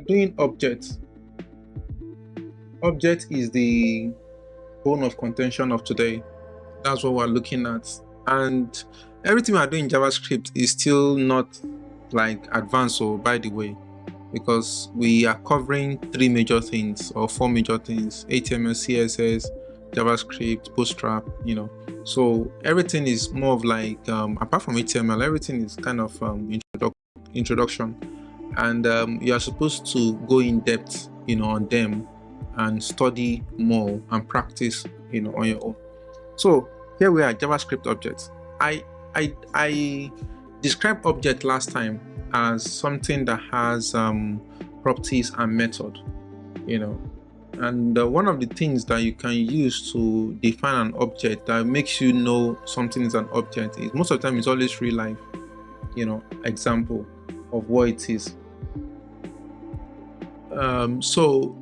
Doing object. Object is the bone of contention of today. That's what we're looking at. And everything we're doing in JavaScript is still not like advanced, or by the way, because we are covering 3 major things or 4 major things: HTML, CSS, JavaScript, bootstrap, So everything is more of like, apart from HTML, everything is kind of introduction. And you are supposed to go in depth, on them and study more and practice, on your own. So here we are, JavaScript objects. I described object last time as something that has properties and method, and one of the things that you can use to define an object that makes you know something is an object is, most of the time, it's always real life, example of what it is. So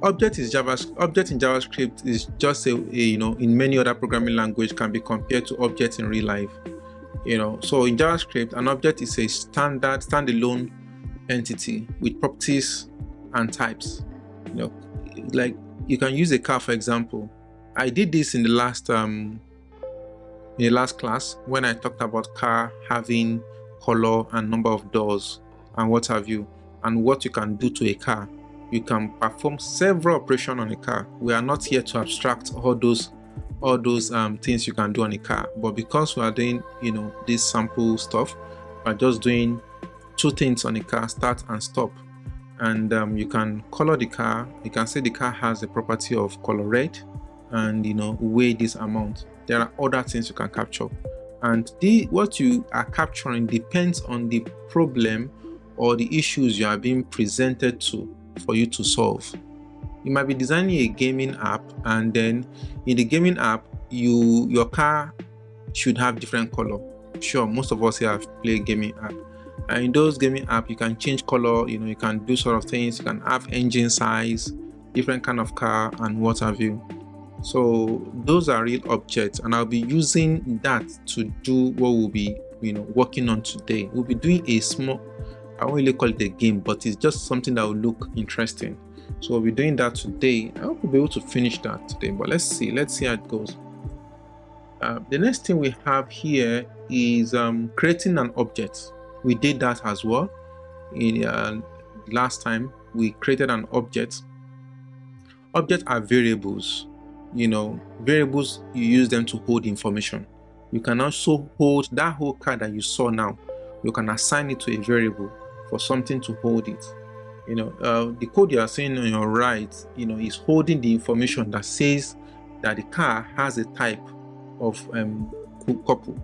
object in JavaScript is just in many other programming language can be compared to object in real life. So in JavaScript, an object is a standalone entity with properties and types. Like you can use a car, for example. I did this in the last class when I talked about car having color and number of doors and what have you, and what you can do to a car. You can perform several operations on a car. We are not here to abstract all those things you can do on a car, but because we are doing this sample stuff, we're just doing 2 things on a car: start and stop. And you can color the car. You can say the car has the property of color red, and weigh this amount. There are other things you can capture, and what you are capturing depends on the problem or the issues you are being presented to for you to solve. You might be designing a gaming app, and then in the gaming app, your car should have different color. Sure, most of us here have played gaming app, and in those gaming app, you can change color. You can do sort of things. You can have engine size, different kind of car, and what have you. So those are real objects, and I'll be using that to do what we'll be working on today. We'll be doing a small, I won't really call it a game, but it's just something that will look interesting. So we'll be doing that today. I hope we'll be able to finish that today, but let's see how it goes. The next thing we have here is creating an object. We did that as well. In last time, we created an object. Objects are variables. Variables, you use them to hold information. You can also hold that whole card that you saw now. You can assign it to a variable for something to hold it. The code you are seeing on your right, is holding the information that says that the car has a type of coupe.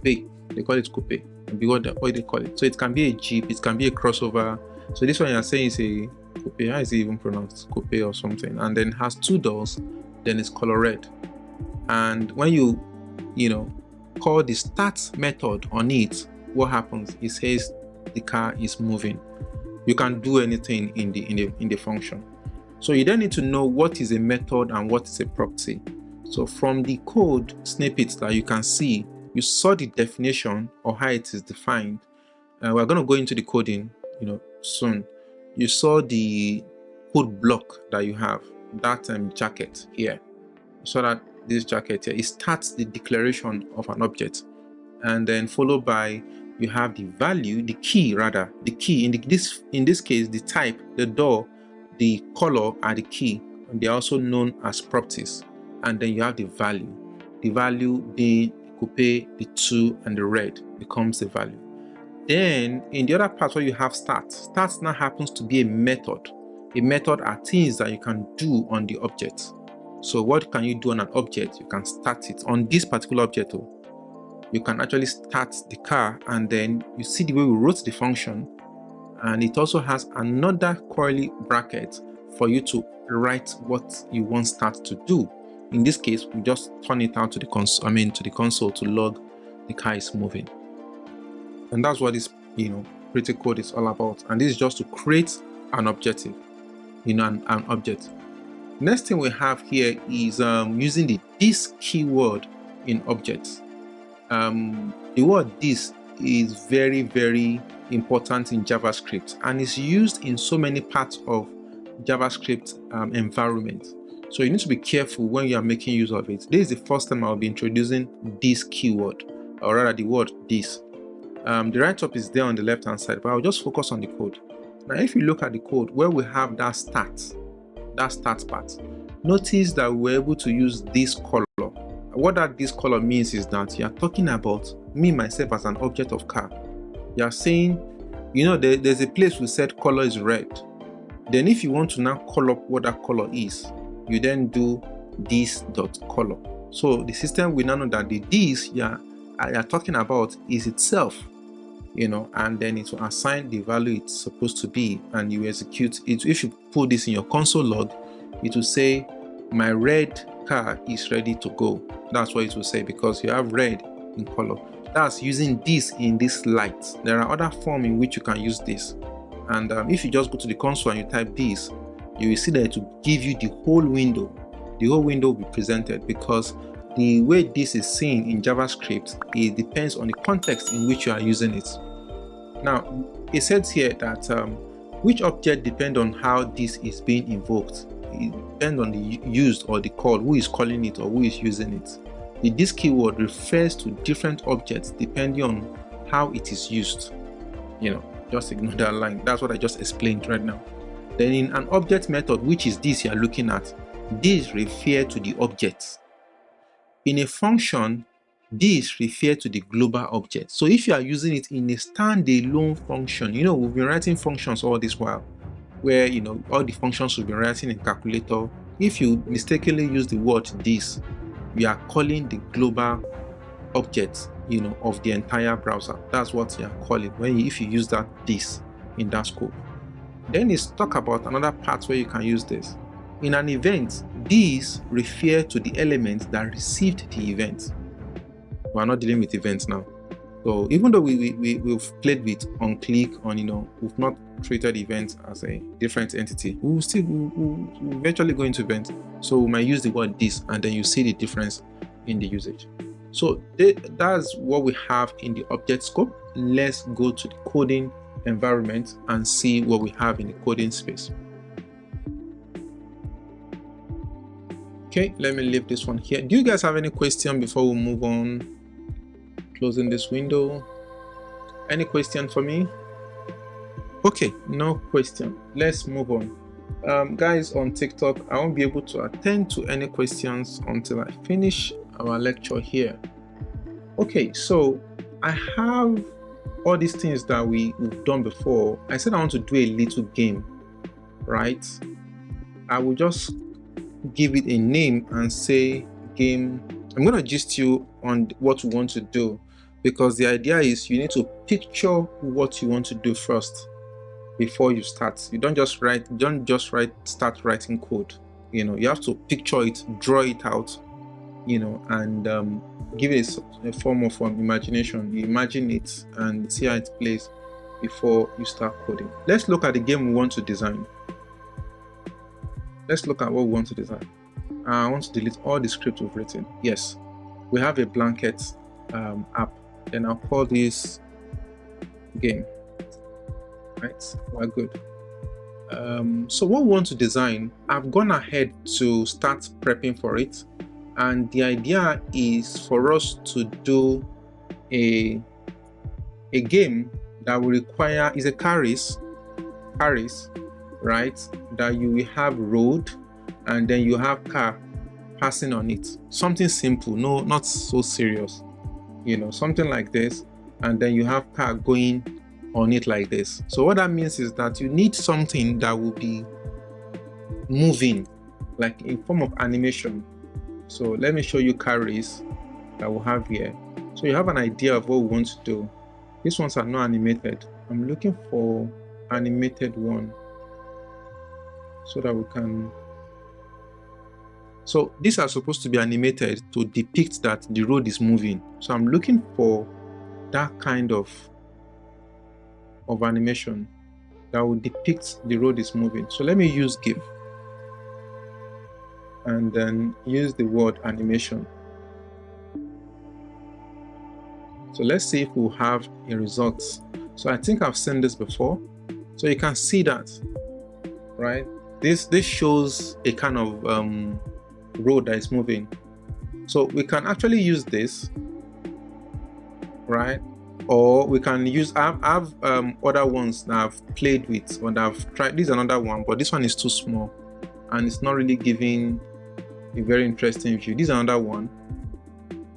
They call it coupe. What they call it. So it can be a Jeep, it can be a crossover. So this one you are saying is a coupe. How is it even pronounced? Coupe or something. And then has 2 doors. Then it's color red. And when you call the start method on it, what happens? It says the car is moving. You can do anything in the function. So you then need to know what is a method and what is a property. So from the code snippets that you can see, you saw the definition or how it is defined. We're going to go into the coding soon. You saw the code block that you have, that jacket here. You saw that this jacket here, it starts the declaration of an object, and then followed by you have the value, the key in this case, the type, the door, the color are the key, and they're also known as properties. And then you have the value being coupe, the 2, and the red becomes the value. Then in the other part where you have start now happens to be a method. A method are things that you can do on the object. So what can you do on an object? You can start it on this particular object. You can actually start the car, and then you see the way we wrote the function, and it also has another curly bracket for you to write what you want start to do. In this case, we just turn it out to the console to log the car is moving. And that's what this pretty code is all about. And this is just to create an objective, an object. Next thing we have here is using this keyword in objects. The word this is very, very important in JavaScript, and is used in so many parts of JavaScript environment. So you need to be careful when you are making use of it. This is the first time I'll be introducing this keyword, or rather the word this. The write-up is there on the left hand side, but I'll just focus on the code. Now if you look at the code where we have that start part, notice that we're able to use this color. What this color means is that you are talking about me, myself, as an object of car. You are saying, you know, there's a place we said color is red. Then if you want to now call up what that color is, you then do this dot color. So the system will now know that the this you are talking about is itself, you know, and then it will assign the value it's supposed to be, and you execute it. If you put this in your console log, it will say my red car is ready to go. That's what it will say, because you have red in color. That's using this in this light. There are other forms in which you can use this, and if you just go to the console and you type this, you will see that it will give you the whole window. The whole window will be presented, because the way this is seen in JavaScript, it depends on the context in which you are using it. Now it says here that which object depends on how this is being invoked. It depends on the used or the call, who is calling it or who is using it. This keyword refers to different objects depending on how it is used. You know, just ignore that line. That's what I just explained right now. Then in an object method, which is this you are looking at, this refers to the objects. In a function, this refers to the global object. So if you are using it in a standalone function, you know, we've been writing functions all this while, where, you know, all the functions we've been writing in calculator. If you mistakenly use the word this, we are calling the global object, you know, of the entire browser. That's what you are calling if you use that this in that scope. Then let's talk about another part where you can use this. In an event, these refer to the element that received the event. We're not dealing with events now. So even though we've played with onClick, you know, we've not treated events as a different entity, we'll eventually go into events. So we might use the word this, and then you see the difference in the usage. So that's what we have in the object scope. Let's go to the coding environment and see what we have in the coding space. Okay, let me leave this one here. Do you guys have any question before we move on? Closing this window. Any question for me? Okay, no question. Let's move on. Guys on TikTok, I won't be able to attend to any questions until I finish our lecture here. Okay, so I have all these things that we've done before. I said I want to do a little game, right? I will just give it a name and say game. I'm going to gist you on what we want to do, because the idea is you need to picture what you want to do first before you start. You don't just start writing code. You know, you have to picture it, draw it out, you know, and give it a form of imagination. You imagine it and see how it plays before you start coding. Let's look at the game we want to design. Let's look at what we want to design. I want to delete all the script we've written. Yes, we have a blanket app. Then I'll call this game. Right, we're good. So what we want to design, I've gone ahead to start prepping for it, and the idea is for us to do a game that will require is a car race, right? That you will have road, and then you have car passing on it. Something simple, no, not so serious, you know, something like this, and then you have car going on it like this. So what that means is that you need something that will be moving, like in form of animation. So let me show you car race that we'll have here. So you have an idea of what we want to do. These ones are not animated. I'm looking for animated one so that we can. So these are supposed to be animated to depict that the road is moving. So I'm looking for that kind of animation that will depict the road is moving. So let me use GIF and then use the word animation. So let's see if we'll have a result So I think I've seen this before. So you can see that, right? This shows a kind of road that is moving. So we can actually use this, right? Or we can use, I have other ones that I've played with or that I've tried. This is another one, but this one is too small and it's not really giving a very interesting view. This is another one,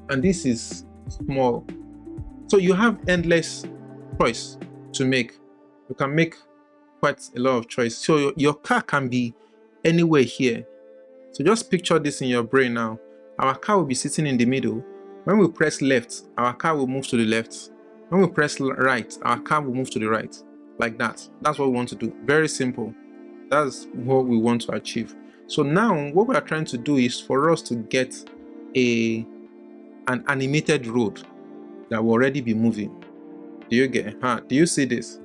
and this is small. So you have endless choice to make. You can make quite a lot of choice. So your car can be anywhere here. So just picture this in your brain now. Our car will be sitting in the middle. When we press left, our car will move to the left. When we press right, our car will move to the right. Like that. That's what we want to do. Very simple. That's what we want to achieve. So now what we are trying to do is for us to get an animated road that will already be moving. Do you get? Do you see this?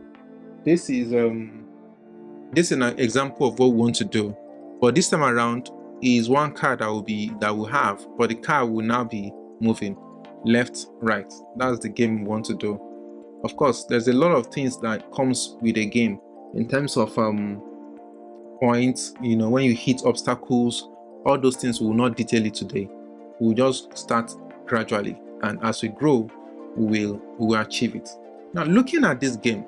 This is an example of what we want to do. But this time around is one car that will have, but the car will now be moving left, right. That's the game we want to do. Of course, there's a lot of things that comes with a game in terms of points, you know, when you hit obstacles, all those things. We will not detail it today. We'll just start gradually, and as we grow, we will achieve it. Now, looking at this game,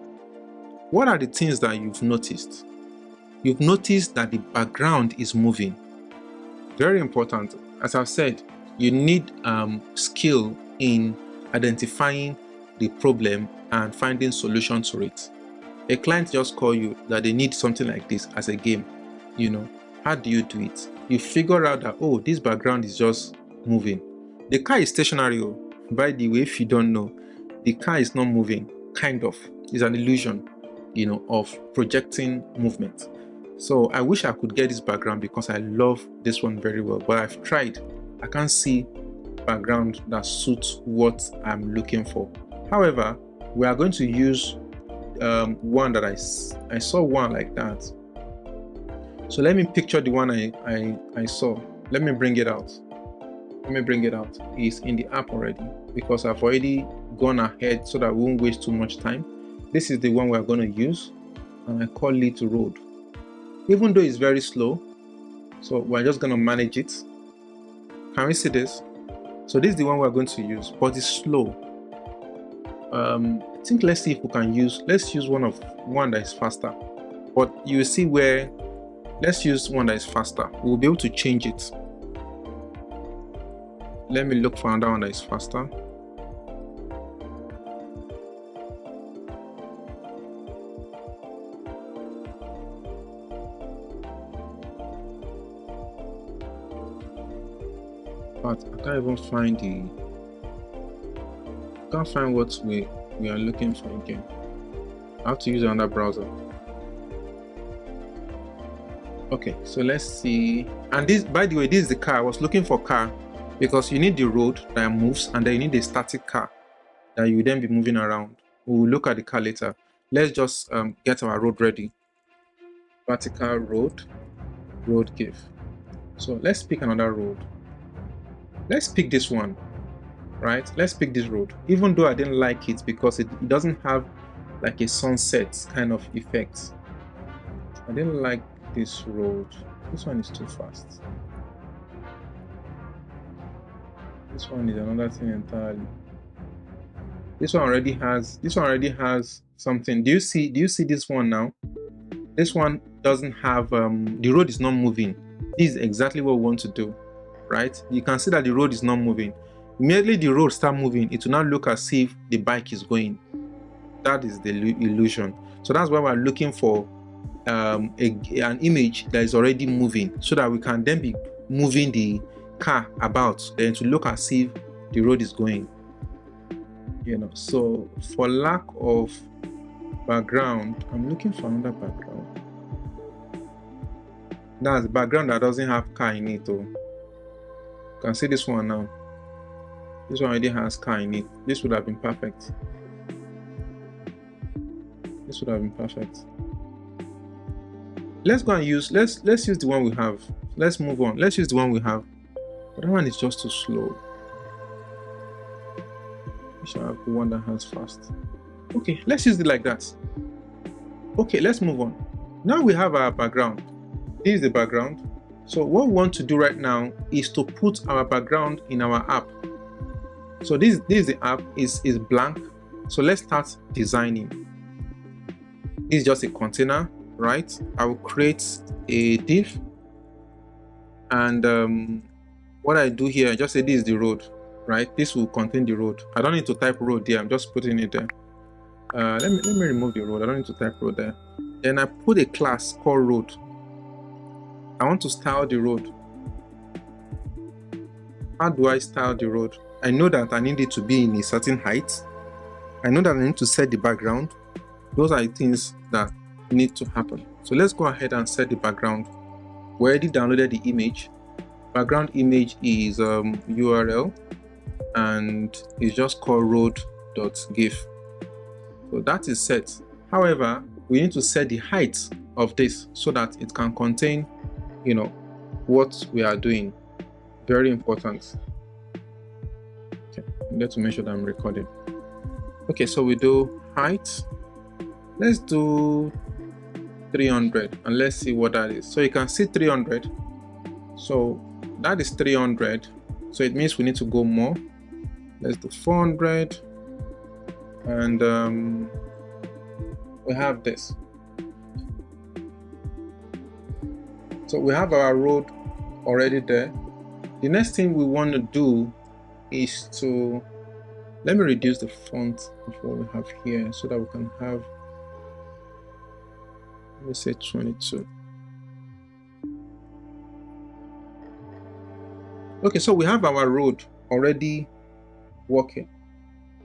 what are the things that you've noticed? You've noticed that the background is moving. Very important. As I've said, you need skill in identifying the problem and finding solutions to it. A client just call you that they need something like this as a game. You know, how do you do it? You figure out that, oh, this background is just moving. The car is stationary. By the way, if you don't know, the car is not moving. Kind of. It's an illusion, you know, of projecting movement. So I wish I could get this background because I love this one very well, but I've tried. I can't see background that suits what I'm looking for. However, we are going to use one that I saw one like that. So let me picture the one I saw. Let me bring it out. It's in the app already because I've already gone ahead so that we won't waste too much time. This is the one we're going to use, and I call it road. Even though it's very slow, so we're just going to manage it. Can we see this? So this is the one we're going to use, but it's slow. I think let's see if we can let's use one that is faster. But you see where, let's use one that is faster. We'll be able to change it. Let me look for another one that is faster. But I can't even find what we are looking for again. I have to use another browser. Okay, so let's see. And this, by the way, this is the car. I was looking for car because you need the road that moves, and then you need a static car that you will then be moving around. We will look at the car later. Let's just get our road ready. Vertical road give. So let's pick another road. Let's pick this one, right? Let's pick this road, even though I didn't like it because it doesn't have like a sunset kind of effect. I didn't like this road. This one is too fast. This one is another thing entirely. This one already has something. Do you see this one now? This one doesn't have the road is not moving. This is exactly what we want to do, right? You can see that the road is not moving. Immediately the road start moving, it will now look as if the bike is going. That is the illusion. So that's why we're looking for an image that is already moving, so that we can then be moving the car about, then to look as if the road is going. You know, so for lack of background, I'm looking for another background. That's the background that doesn't have car in it. You can see this one now. This one already has car in it. This would have been perfect. Let's go and use, let's use the one we have. Let's move on. Let's use the one we have. But that one is just too slow. We shall have the one that has fast. Okay, let's use it like that. Okay, let's move on. Now we have our background. This is the background. So what we want to do right now is to put our background in our app. So this is the app, is blank. So let's start designing. This is just a container, right? I will create a div, and what I do here, I just say this is the road, right? This will contain the road. I don't need to type road there. I'm just putting it there. Let me remove the road. I don't need to type road there. Then I put a class called road. I want to style the road. How do I style the road? I know that I need it to be in a certain height. I know that I need to set the background. Those are the things that need to happen. So let's go ahead and set the background. We already downloaded the image. Background image is URL, and it's just called road.gif. So that is set. However, we need to set the height of this so that it can contain, you know, what we are doing. Very important. Okay, let's make sure that I'm recording. Okay, so we do height. Let's do 300 and let's see what that is. So you can see 300. So that is 300. So it means we need to go more. Let's do 400. And we have this. So we have our road already there. The next thing we want to do is to, let me reduce the font of what we have here so that we can have, let me say 22. Okay, so we have our road already working.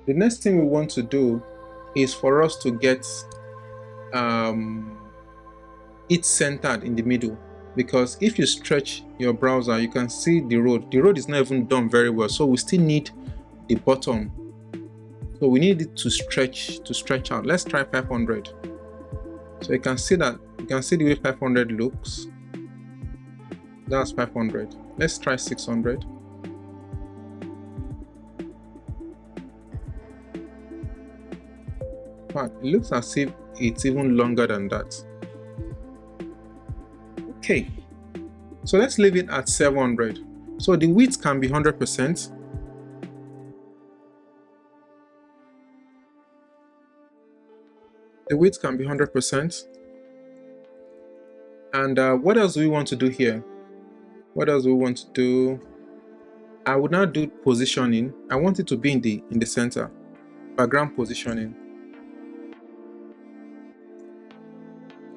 The next thing we want to do is for us to get it centered in the middle, because if you stretch your browser, you can see the road. The road is not even done very well, so we still need the bottom. So we need it to stretch out. Let's try 500. So you can see that, you can see the way 500 looks. That's 500. Let's try 600. But it looks as if it's even longer than that. Okay, so let's leave it at 700. So the width can be 100%. The width can be 100%. And what else do we want to do here? What else do we want to do? I would now do positioning. I want it to be in the center. Background positioning.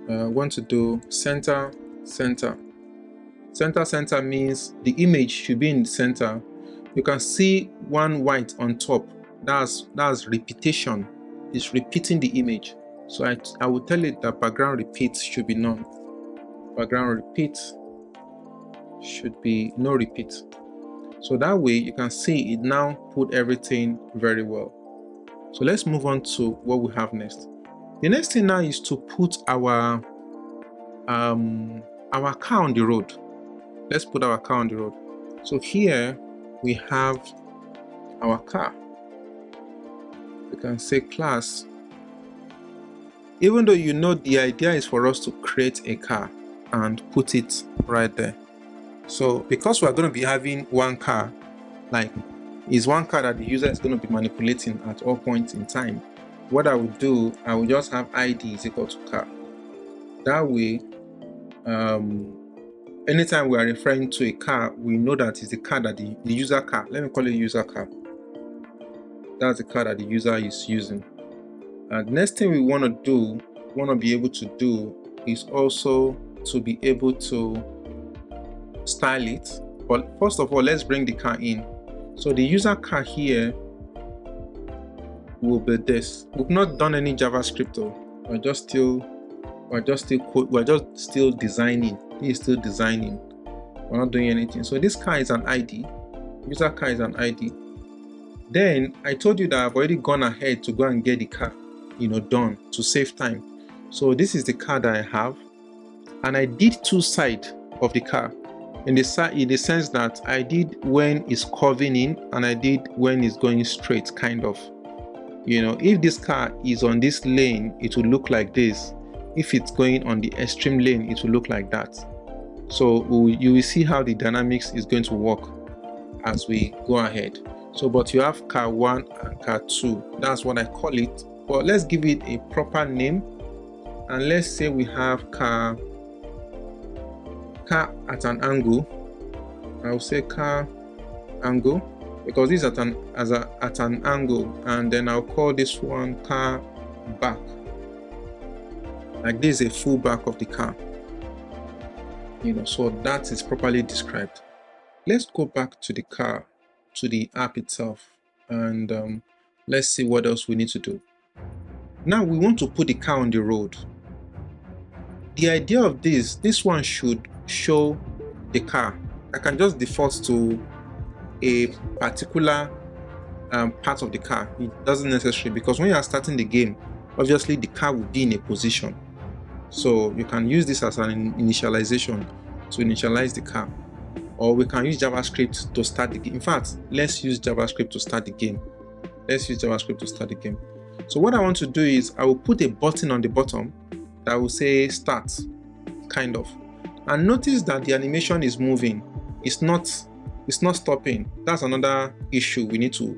I want to do center. Center means the image should be in the center. You can see one white on top. That's repetition. It's repeating the image. So I will tell it that background repeat should be none. Background repeat should be no repeat. So that way you can see it now put everything very well. So let's move on to what we have next. The next thing now is to put our car on the road. Let's put our car on the road. So here we have our car. We can say class. Even though you know the idea is for us to create a car and put it right there. So because we're going to be having one car, like is one car that the user is going to be manipulating at all points in time, what I would do, I will just have ID is equal to car. That way, anytime we are referring to a car, we know that it's the car that the user car. Let me call it user car. That's the car that the user is using. And the next thing we want to be able to do is also to be able to style it. But first of all, let's bring the car in. So the user car here will be this. We've not done any JavaScript though. We're just still designing. He is still designing. We're not doing anything. So this car is an ID. User car is an ID. Then I told you that I've already gone ahead to go and get the car, done to save time. So this is the car that I have, and I did two sides of the car. In the sense that I did when it's curving in, and I did when it's going straight, kind of. If this car is on this lane, it will look like this. If it's going on the extreme lane, it will look like that. So you will see how the dynamics is going to work as we go ahead. So, but you have car 1 and car 2. That's what I call it. But let's give it a proper name. And let's say we have car at an angle. I'll say car angle, because this is at an angle, and then I'll call this one car back. Like this is a full back of the car. So that is properly described. Let's go back to the car, to the app itself, and let's see what else we need to do. Now we want to put the car on the road. The idea of this one should show the car. I can just default to a particular part of the car. It doesn't necessarily, because when you are starting the game, obviously the car will be in a position. So you can use this as an initialization to initialize the car, or we can use JavaScript to start the game. In fact, let's use JavaScript to start the game. So what I want to do is I will put a button on the bottom that will say start, kind of. And notice that the animation is moving. It's not stopping. That's another issue we need to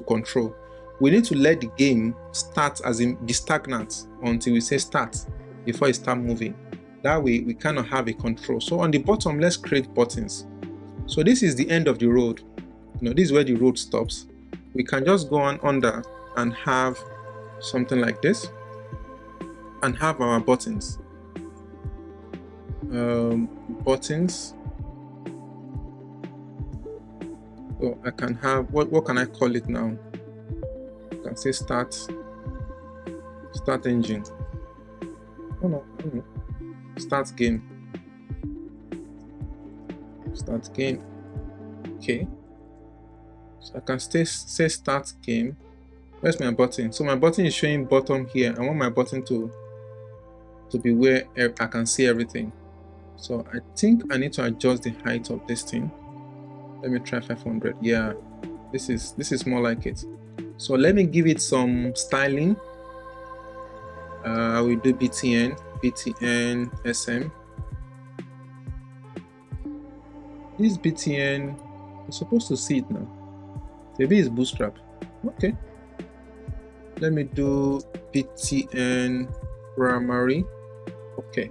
control. We need to let the game start, as in be stagnant, until we say start before it start moving. That way we kind of have a control. So on the bottom, let's create buttons. So this is the end of the road. This is where the road stops. We can just go on under and have something like this and have our buttons. Buttons. So I can have, what can I call it now? I can say start engine. Oh no. Start game. Okay. So I can say start game. Where's my button? So my button is showing bottom here. I want my button to be where I can see everything. So I think I need to adjust the height of this thing. Let me try 500. Yeah, this is more like it. So let me give it some styling. I will do BTN SM. This BTN, you're supposed to see it now. Maybe it's bootstrap. Okay. Let me do BTN primary. Okay.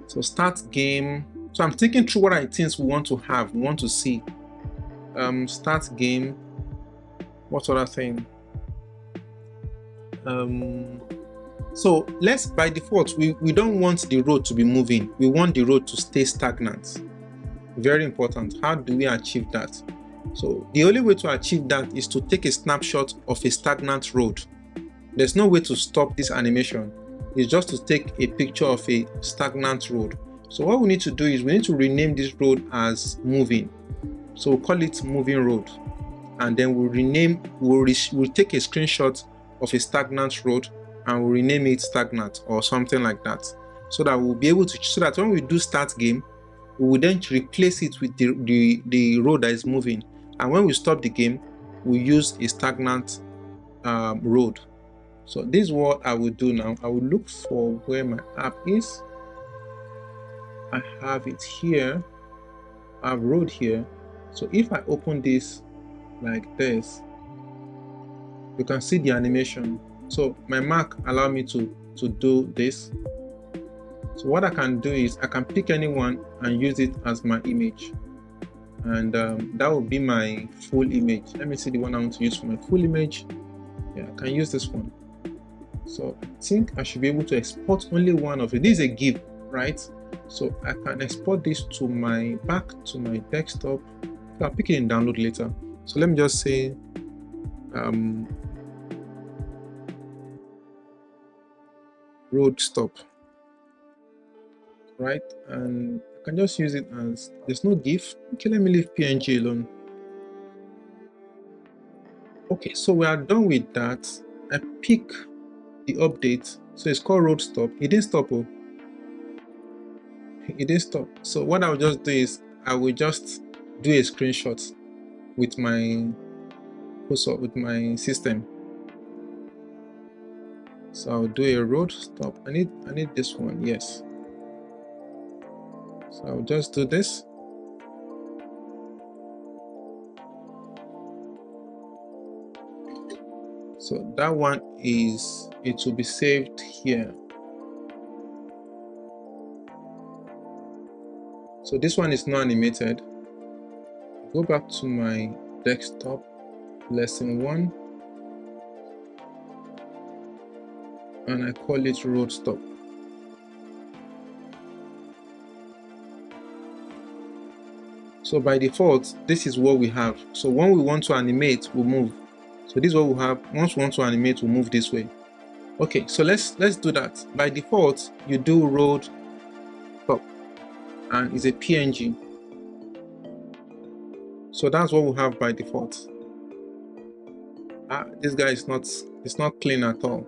So start game. So I'm thinking through what I think we want to see. Start game. What other thing? So let's, by default, we don't want the road to be moving. We want the road to stay stagnant. Very important. How do we achieve that? So the only way to achieve that is to take a snapshot of a stagnant road. There's no way to stop this animation. It's just to take a picture of a stagnant road. So what we need to do is we need to rename this road as moving. So we'll call it moving road. And then we'll take a screenshot of a stagnant road and we'll rename it stagnant or something like that. So that we'll be able to, so that when we do start game, we will then replace it with the road that is moving. And when we stop the game, we use a stagnant road. So this is what I will do now. I will look for where my app is. I have it here. I have road here. So if I open this like this, you can see the animation. So my Mac allow me to do this. So what I can do is I can pick anyone and use it as my image, and that will be my full image. Let me see the one I want to use for my full image. Yeah, I can use this one. So I think I should be able to export only one of it. This is a GIF, right? So I can export this to back to my desktop. I'll pick it in download later. So let me just say road stop, right? And I can just use it as, there's no GIF. Okay, let me leave PNG alone. Okay, so we are done with that. I pick the update. So it's called road stop. It didn't stop. Oh, it didn't stop. So what I'll just do is I will just do a screenshot with my system. So I'll do a road stop. I need this one, yes. So I'll just do this. So that one is, it will be saved here. So this one is not animated. Go back to my desktop, lesson 1, and I call it road stop. So by default, this is what we have. So when we want to animate, we'll move. So this is what we have. Once we want to animate, we'll move this way. Okay, so let's do that. By default, you do road stop, and it's a PNG. So that's what we have by default. This guy is not clean at all.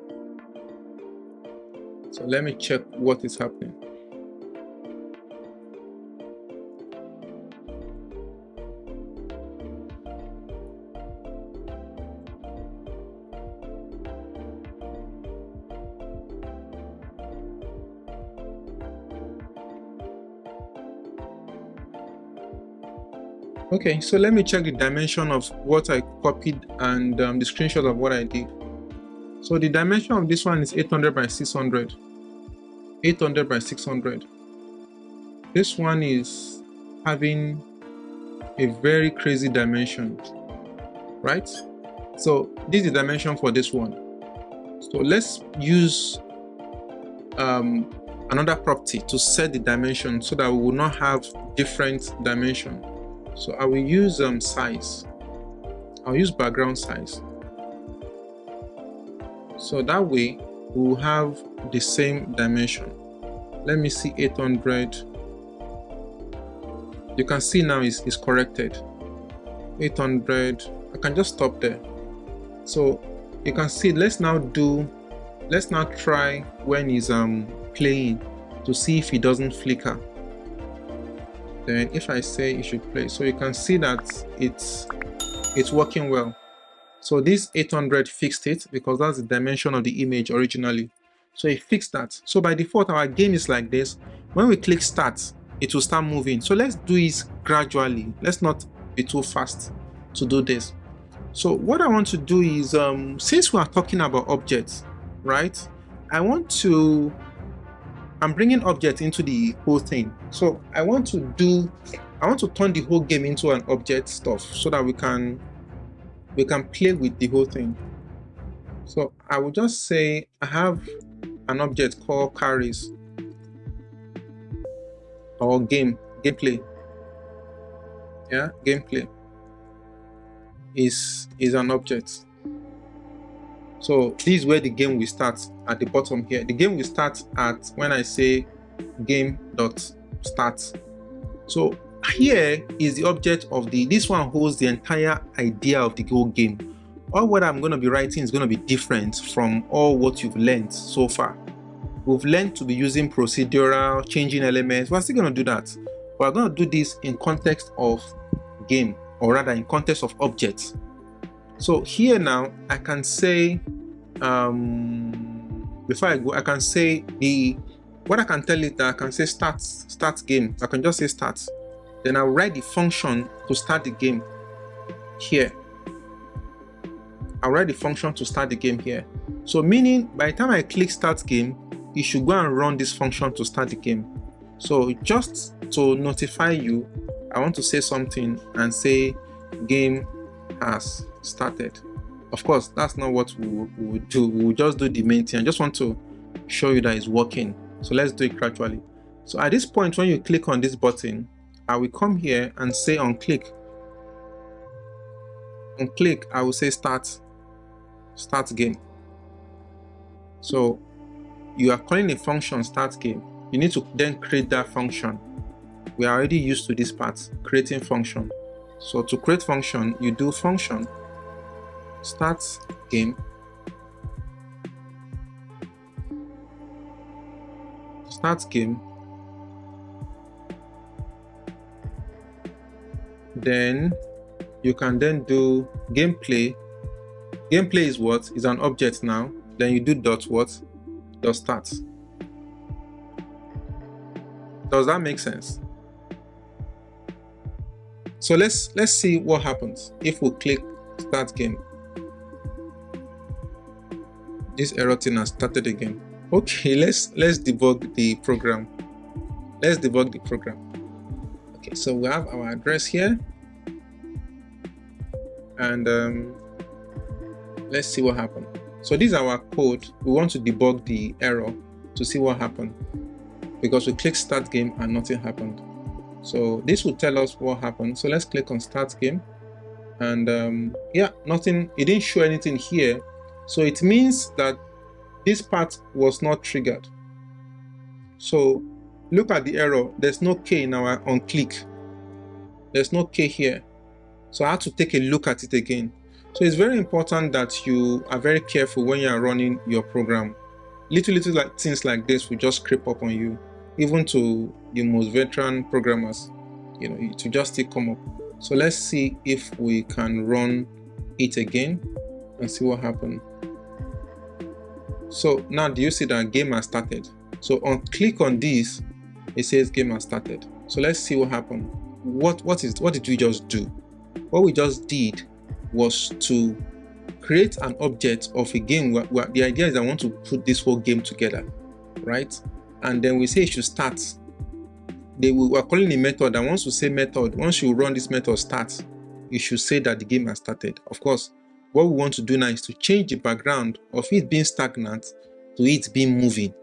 So let me check what is happening. Okay, so let me check the dimension of what I copied and the screenshot of what I did. So the dimension of this one is 800 by 600. 800 by 600. This one is having a very crazy dimension, right? So this is the dimension for this one. So let's use another property to set the dimension so that we will not have different dimension. So I will use size. I'll use background size. So that way we will have the same dimension. Let me see 800. You can see now it's corrected. 800. I can just stop there. So you can see, let's now try when he's playing to see if he doesn't flicker. Then if I say it should play, so you can see that it's working well. So this 800 fixed it because that's the dimension of the image originally. So it fixed that. So by default, our game is like this. When we click start, it will start moving. So let's do it gradually. Let's not be too fast to do this. So what I want to do is, since we are talking about objects, right? I'm bringing objects into the whole thing. So I want to turn the whole game into an object stuff so that we can play with the whole thing. So I will just say I have an object called carries or gameplay. Yeah, gameplay is an object. So this is where the game will start, at the bottom here. The game will start at when I say game.start. So here is the object of this one holds the entire idea of the whole game. All what I'm going to be writing is going to be different from all what you've learned so far. We've learned to be using procedural, changing elements. We're still going to do that. We're going to do this in context of game, or rather in context of objects. So here now I can say, before I go, I can say what I can tell it that I can say start game. I can just say start. Then I'll write the function to start the game here. I'll write the function to start the game here. So meaning by the time I click start game, it should go and run this function to start the game. So just to notify you, I want to say something and say game has started. Of course, that's not what we will do. We will just do the main thing. I just want to show you that it's working. So let's do it gradually. So at this point, when you click on this button, I will come here and say on click. On click, I will say start game. So you are calling a function start game. You need to then create that function. We are already used to this part, creating function. So to create function, you do function start game, then you can then do gameplay. Gameplay is what? Is an object now. then you do dot what? Dot start. Does that make sense? So let's see what happens if we click start game. This error thing has started again. Okay, let's debug the program. Let's debug the program. Okay, so we have our address here, and let's see what happened. So this is our code. We want to debug the error to see what happened, because we clicked start game and nothing happened. So this will tell us what happened. So let's click on start game, and yeah, nothing. It didn't show anything here. So it means that this part was not triggered. So look at the error. There's no K in our on click. There's no K here. So I had to take a look at it again. So it's very important that you are very careful when you are running your program. Little like things like this will just creep up on you, even to the most veteran programmers. You know, to just still come up. So let's see if we can run it again and see what happened. So now do you see that game has started? So on click on this, it says game has started. So let's see what happened. What did we just do? What we just did was to create an object of a game where the idea is I want to put this whole game together, right? And then we say it should start. We are calling a method, and once you say method, once you run this method start, you should say that the game has started. Of course, what we want to do now is to change the background of it being stagnant to it being moving.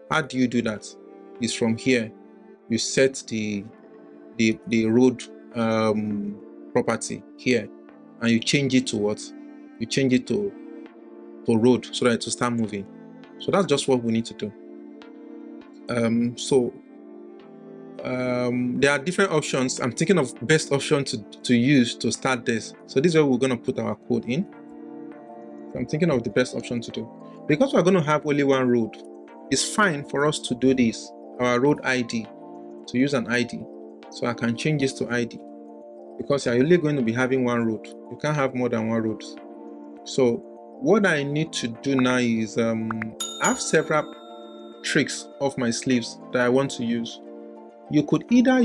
How do you do that? It's from here. You set the road property here, and you change it to what? You change it to road so that it will start moving. So that's just what we need to do. There are different options. I'm thinking of best option to use to start this. So this is where we're going to put our code in. So I'm thinking of the best option to do. Because we're going to have only one road, it's fine for us to do this, our road ID, to use an ID. So I can change this to ID, because you're only going to be having one road. You can't have more than one road. So what I need to do now is I have several tricks off my sleeves that I want to use. You can either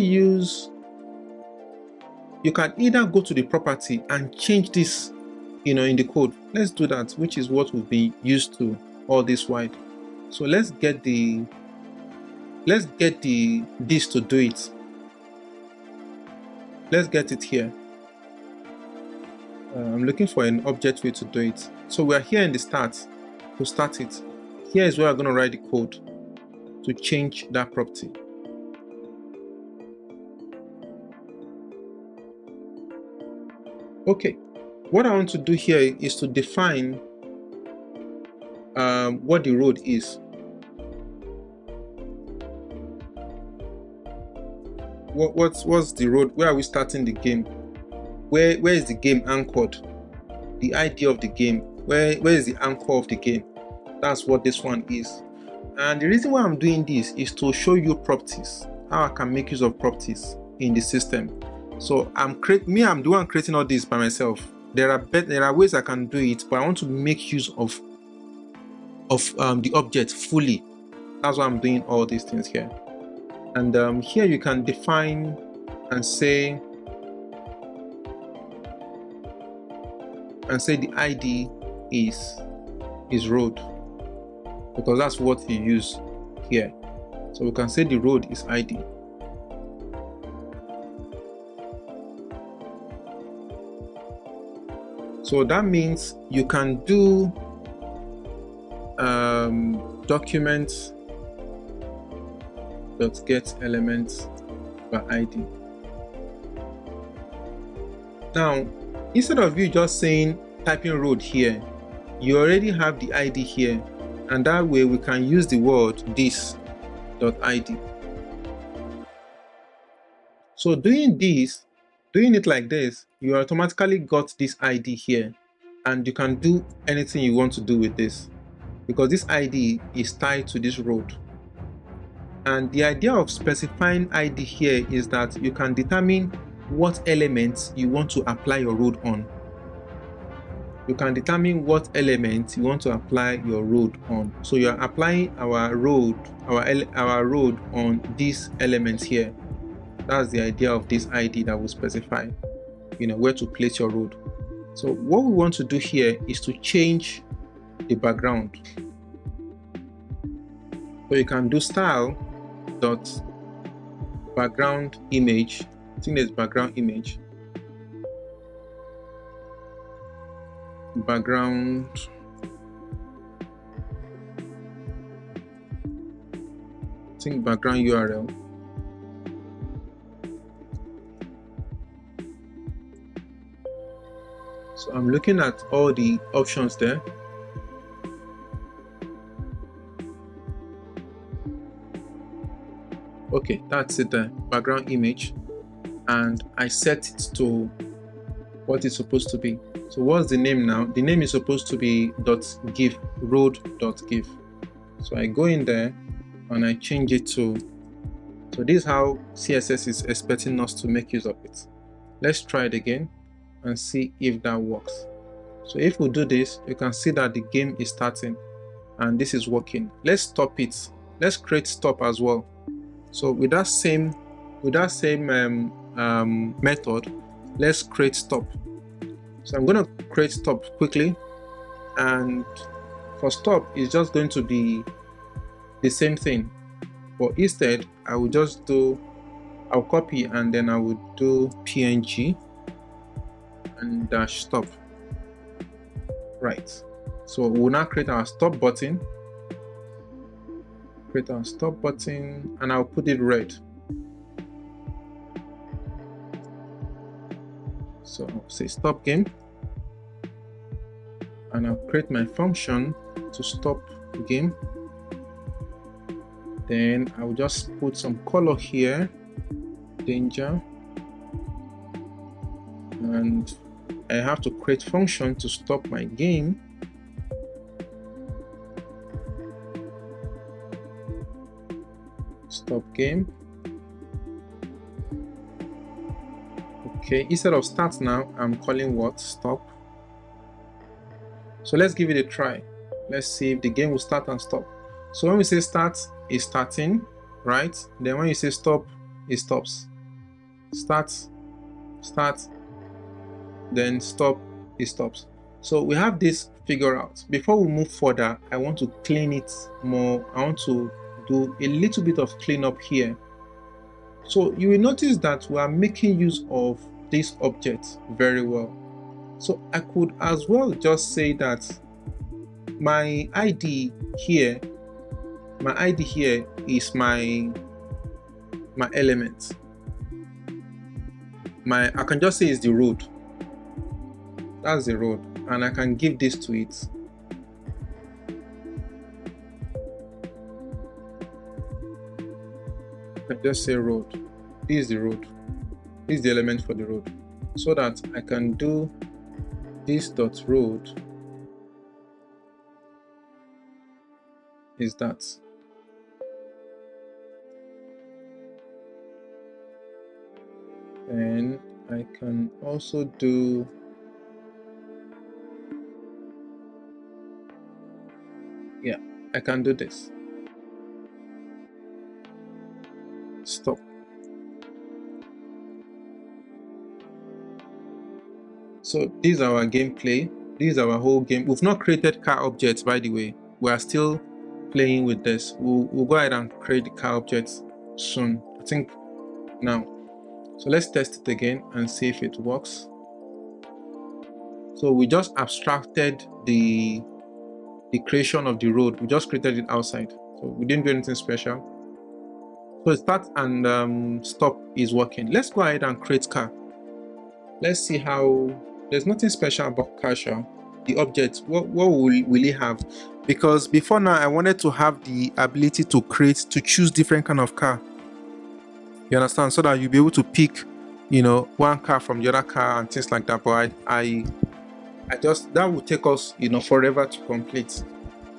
go to the property and change this, in the code. Let's do that, which is what we've been used to all this while. So let's get this to do it. Let's get it here. I'm looking for an object way to do it. So we're here in the start to start it. Here is where I'm going to write the code to change that property. Okay, what I want to do here is to define what the road is. What's the road? Where are we starting the game? Where is the game anchored? The idea of the game. Where is the anchor of the game? That's what this one is. And the reason why I'm doing this is to show you properties, how I can make use of properties in the system. So I'm the one creating all this by myself. There are ways I can do it, but I want to make use of the object fully. That's why I'm doing all these things here. And here you can define and say the ID is road, because that's what you use here. So we can say the road is ID. So that means you can do documents .get elements by ID. Now, instead of you just saying typing road here, you already have the ID here, and that way we can use the word this.id. So doing it like this, you automatically got this ID here, and you can do anything you want to do with this, because this ID is tied to this road. And the idea of specifying ID here is that you can determine what elements you want to apply your road on. you can determine what element you want to apply your road on. So you are applying our road on this element here. That's the idea of this ID that will specify, where to place your road. So what we want to do here is to change the background. So you can do style dot background image. I think there's background image. Background. I think background URL. So I'm looking at all the options there. Okay, that's it there, background image. And I set it to what it's supposed to be. So what's the name now? The name is supposed to be .gif, road.gif. So I go in there and I change it to, so this is how CSS is expecting us to make use of it. Let's try it again and see if that works. So if we do this, you can see that the game is starting and this is working. Let's stop it. Let's create stop as well. So with that same method, let's create stop. So I'm going to create stop quickly, and for stop it's just going to be the same thing, but instead I will just I'll copy and then I will do PNG and dash stop. Right, so we'll now create our stop button. Create our stop button and I'll put it red. So I'll say stop game and I'll create my function to stop game. Then I'll just put some color here, danger, and I have to create function to stop my game. Stop game. Okay, instead of start now, I'm calling what? Stop. So let's give it a try. Let's see if the game will start and stop. So when we say start, it's starting, right? Then when you say stop, it stops. Start, then stop, it stops. So we have this figured out. Before we move further, I want to clean it more. I want to do a little bit of cleanup here. So you will notice that we are making use of this object very well. So I could as well just say that my ID here is my element. I can just say it's the road. That's the road, and I can give this to it. I just say road. This is the road. This is the element for the road. So that I can do this dot road is that. And I can also do I can do this. Stop. So this is our gameplay. This is our whole game. We've not created car objects, by the way. We are still playing with this. We'll go ahead and create the car objects soon. I think now. So let's test it again and see if it works. So we just abstracted the creation of the road. We just created it outside. So we didn't do anything special. So start and stop is working. Let's go ahead and create car. Let's see how. There's nothing special about car. The object, what will it have? Because before now I wanted to have the ability to choose different kind of car. You understand? So that you'll be able to pick, one car from the other car and things like that. But I just, that will take us, forever to complete.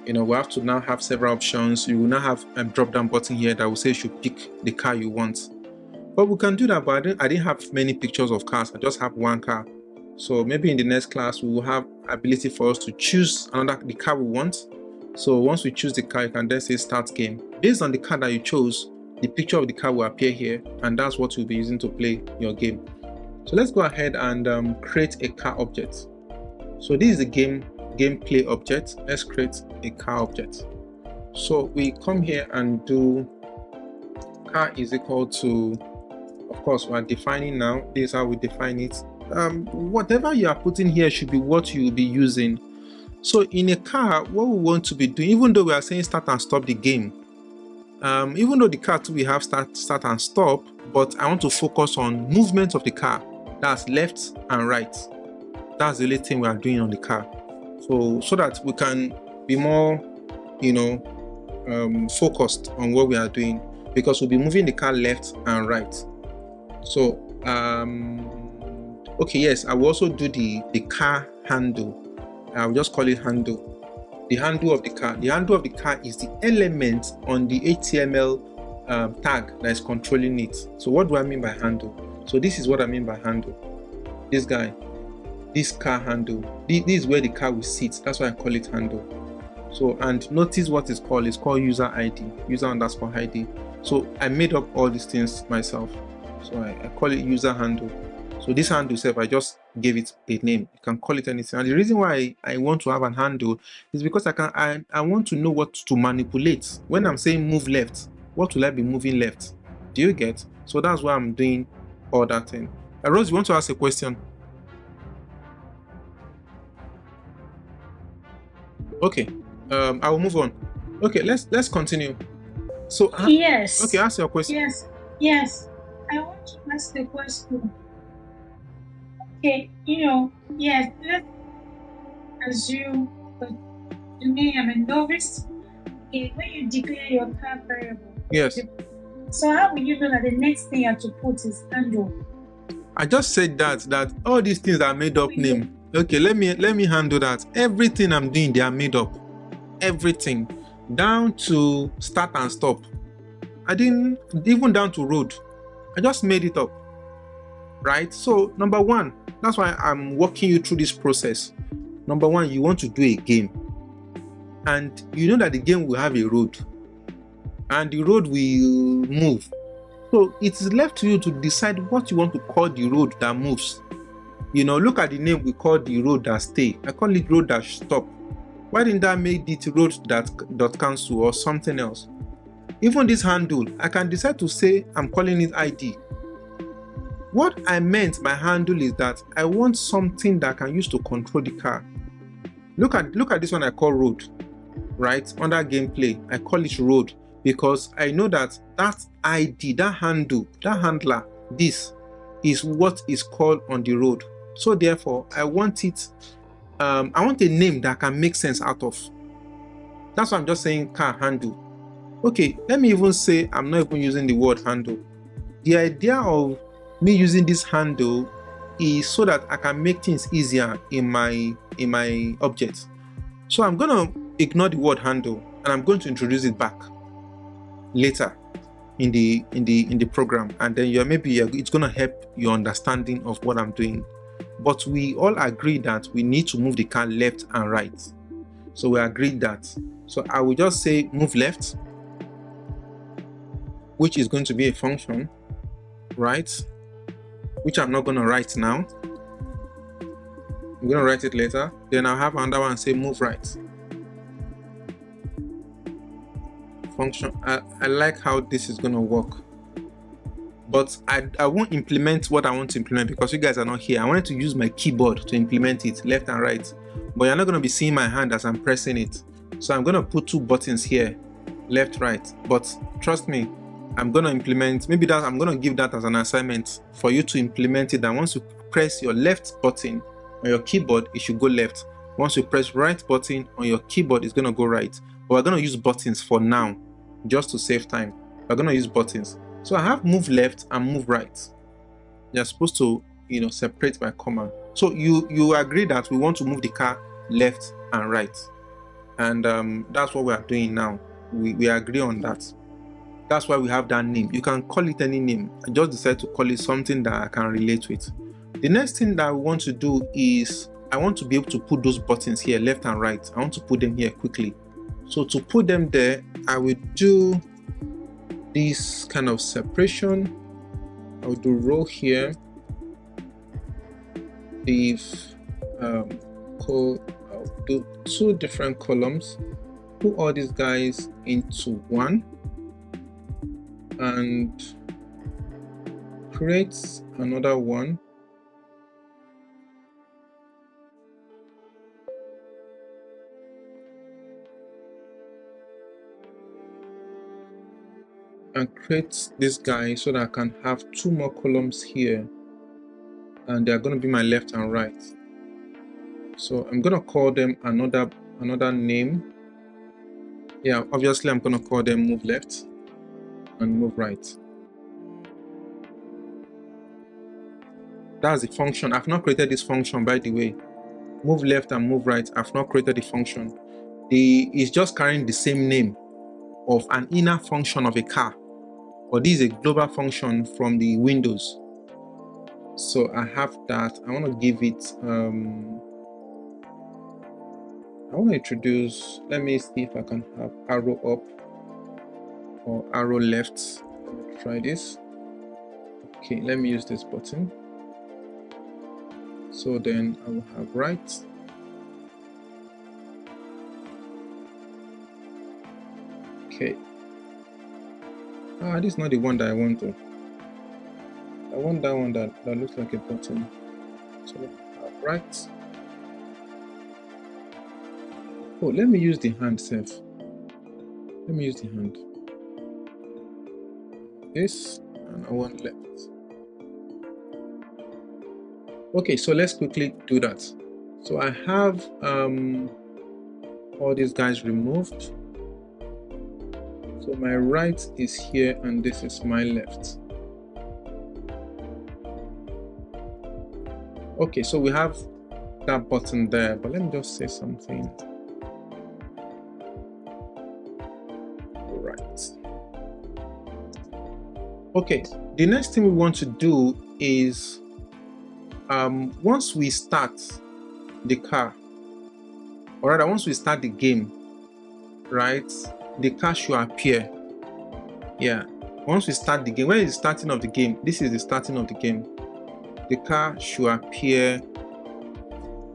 We have to now have several options. You will now have a drop down button here that will say you should pick the car you want. But we can do that, but I didn't have many pictures of cars. I just have one car. So maybe in the next class, we will have ability for us to choose the car we want. So once we choose the car, you can then say start game. Based on the car that you chose, the picture of the car will appear here, and that's what you'll be using to play your game. So let's go ahead and create a car object. So this is the gameplay object. Let's create a car object. So we come here and do car is equal to, of course, we are defining now. This is how we define it. Whatever you are putting here should be what you will be using. So in a car, what we want to be doing, even though we are saying start and stop the game, even though the car too we have start and stop, but I want to focus on movement of the car. That's left and right. That's the only thing we are doing on the car. So that we can be more, focused on what we are doing, because we'll be moving the car left and right. So okay, yes, I will also do the car handle. I'll just call it handle. The handle of the car. The handle of the car is the element on the HTML tag that is controlling it. So what do I mean by handle? So this is what I mean by handle. This guy, this car handle. This is where the car will sit. That's why I call it handle. So, and notice what it's called. It's called user ID, user underscore ID. So I made up all these things myself. So I call it user handle. So this handle itself, I just gave it a name. You can call it anything. And the reason why I want to have an handle is because I want to know what to manipulate. When I'm saying move left, what will I be moving left? Do you get? So that's why I'm doing all that thing. Rose, you want to ask a question? Okay. I will move on. Okay, let's continue. So yes. Okay, ask your question. Yes. I want to ask the question. Okay, yes, let's assume that to me I'm a novice. Okay, when you declare your car variable. Yes. So how will you know that the next thing you have to put is handle? I just said that all these things are made up name. Okay, let me handle that. Everything I'm doing, they are made up. Everything. Down to start and stop. I didn't, even down to road. I just made it up. Right? So number one, that's why I'm walking you through this process. Number one, you want to do a game. And you know that the game will have a road. And the road will move. So it is left to you to decide what you want to call the road that moves. Look at the name we call the road that stay. I call it road that stop. Why didn't I make it road that cancel or something else? Even this handle, I can decide to say I'm calling it ID. What I meant by handle is that I want something that I can use to control the car. Look at this one I call road, right? Under gameplay, I call it road because I know that ID, that handle, that handler, this is what is called on the road. So therefore, I want it. I want a name that can make sense out of. That's why I'm just saying car handle. Okay, let me even say I'm not even using the word handle. The idea of me using this handle is so that I can make things easier in my object. So I'm gonna ignore the word handle and I'm going to introduce it back later in the program, and then it's gonna help your understanding of what I'm doing. But we all agree that we need to move the car left and right. So we agreed that. So I will just say move left, which is going to be a function, right? Which I'm not going to write now. I'm going to write it later. Then I'll have another one and say move right. Function. I like how this is going to work. But I won't implement what I want to implement because you guys are not here. I wanted to use my keyboard to implement it, left and right. But you're not going to be seeing my hand as I'm pressing it. So I'm going to put two buttons here, left, right. But trust me, I'm going to implement, I'm going to give that as an assignment for you to implement it. And once you press your left button on your keyboard, it should go left. Once you press right button on your keyboard, it's going to go right. But we're going to use buttons for now, just to save time. We're going to use buttons. So I have move left and move right. You're supposed to, separate by comma. So you agree that we want to move the car left and right. And that's what we are doing now. We agree on that. That's why we have that name. You can call it any name. I just decided to call it something that I can relate with. The next thing that I want to do is I want to be able to put those buttons here, left and right. I want to put them here quickly. So to put them there, I will do this kind of separation. I will do row here. I'll do 2 different columns. Put all these guys into one and create another one. And create this guy so that I can have 2 more columns here, and they're going to be my left and right. So I'm going to call them another name. Yeah, obviously I'm going to call them move left and move right. That's the function. I've not created this function, by the way. Move left and move right. I've not created the function. It's just carrying the same name of an inner function of a car, but this is a global function from the Windows. So I have that. I want to give it I want to introduce, let me see if I can have arrow up or arrow left. Let's try this. Okay, let me use this button. So then I will have right. Okay. This is not the one that I want to. I want that one that looks like a button. So I have right. Oh, let me use the hand self. Let me use the hand. This, and I want left. Okay, so let's quickly do that. So I have all these guys removed. So my right is here and this is my left. Okay, so we have that button there, but let me just say something. Right. Okay, the next thing we want to do is once we start the car, or rather once we start the game, right, the car should appear. Yeah, once we start the game, when is the starting of the game? This is the starting of the game. The car should appear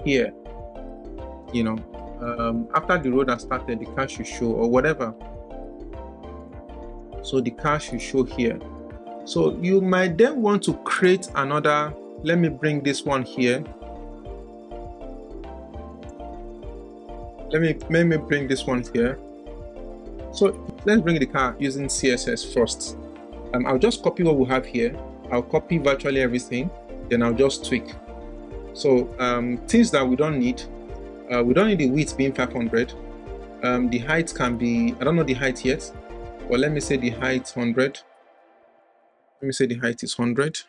here, you know, after the road has started, the car should show, or whatever. So the car should show here. So you might then want to create another. Let me bring this one here. Let me bring this one here. So let's bring the car using CSS first. I'll just copy what we have here. I'll copy virtually everything, then I'll just tweak. So things that we don't need the width being 500. The height can be, I don't know the height yet, but let me say the height 100. Let me say the height is 100.